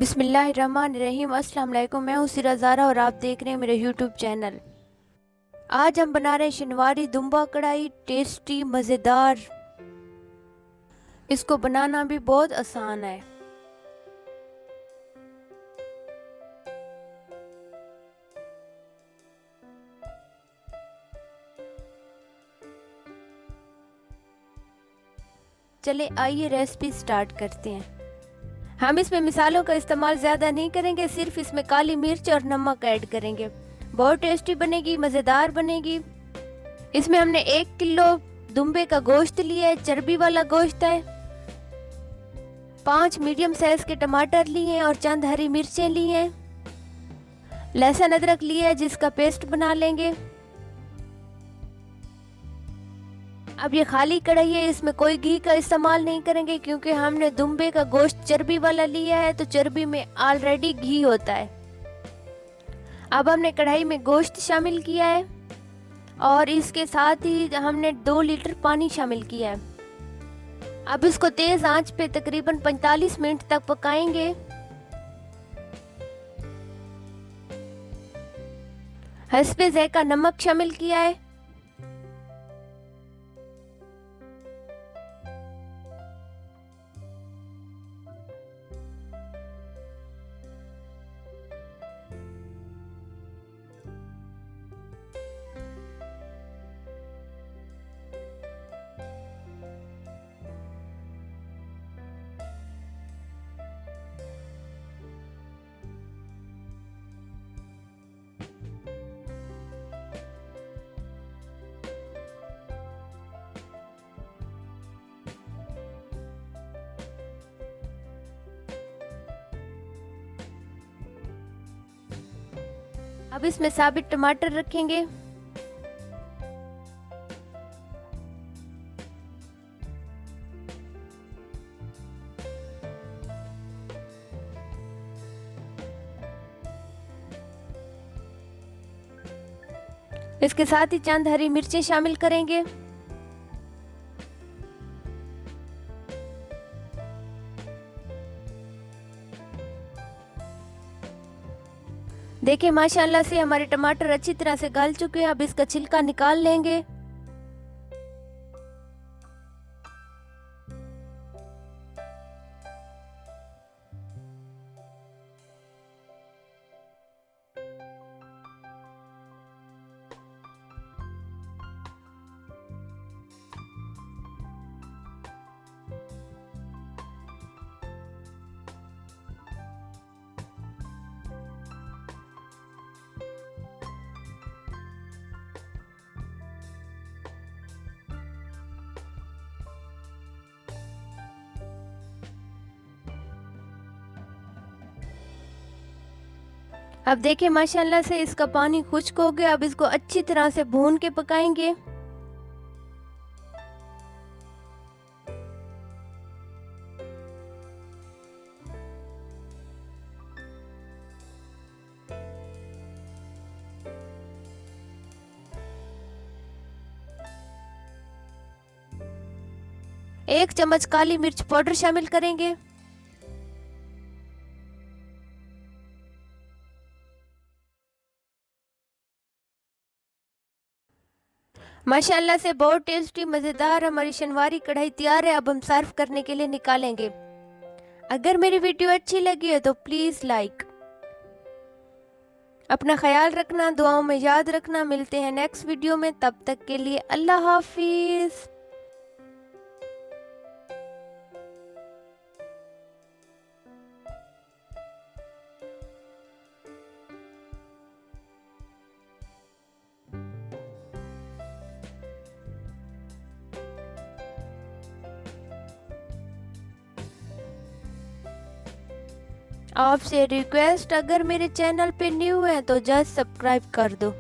बिस्मिल्लाहिर्रहमानिर्रहीम। अस्सलाम वालेकुम। मैं हूँ सिरा ज़ारा और आप देख रहे हैं मेरे यूट्यूब चैनल। आज हम बना रहे हैं शनिवारी दुम्बा कढ़ाई, टेस्टी मज़ेदार। इसको बनाना भी बहुत आसान है। चले आइए रेसिपी स्टार्ट करते हैं। हम इसमें मिसालों का इस्तेमाल ज़्यादा नहीं करेंगे, सिर्फ इसमें काली मिर्च और नमक ऐड करेंगे। बहुत टेस्टी बनेगी, मज़ेदार बनेगी। इसमें हमने 1 किलो दुम्बे का गोश्त लिया है, चर्बी वाला गोश्त है। 5 मीडियम साइज के टमाटर लिए हैं और चंद हरी मिर्चें ली हैं। लहसुन अदरक लिया है जिसका पेस्ट बना लेंगे। अब ये खाली कढ़ाई है, इसमें कोई घी का इस्तेमाल नहीं करेंगे क्योंकि हमने दुम्बे का गोश्त चर्बी वाला लिया है, तो चर्बी में ऑलरेडी घी होता है। अब हमने कढ़ाई में गोश्त शामिल किया है और इसके साथ ही हमने 2 लीटर पानी शामिल किया है। अब इसको तेज आंच पे तकरीबन 45 मिनट तक पकाएंगे। हस्बे ज़ायका नमक शामिल किया है। अब इसमें साबित टमाटर रखेंगे। इसके साथ ही चंद हरी मिर्चें शामिल करेंगे। देखिए माशाल्लाह से हमारे टमाटर अच्छी तरह से गल चुके हैं। अब इसका छिलका निकाल लेंगे। अब देखिए माशाल्लाह से इसका पानी खुश्क हो गया। अब इसको अच्छी तरह से भून के पकाएंगे। एक चम्मच काली मिर्च पाउडर शामिल करेंगे। माशाल्लाह से बहुत टेस्टी मज़ेदार हमारी शनिवारी कढ़ाई तैयार है। अब हम सर्व करने के लिए निकालेंगे। अगर मेरी वीडियो अच्छी लगी है तो प्लीज़ लाइक। अपना ख्याल रखना, दुआओं में याद रखना। मिलते हैं नेक्स्ट वीडियो में, तब तक के लिए अल्लाह हाफिज़। आपसे रिक्वेस्ट, अगर मेरे चैनल पे न्यू है तो जस्ट सब्सक्राइब कर दो।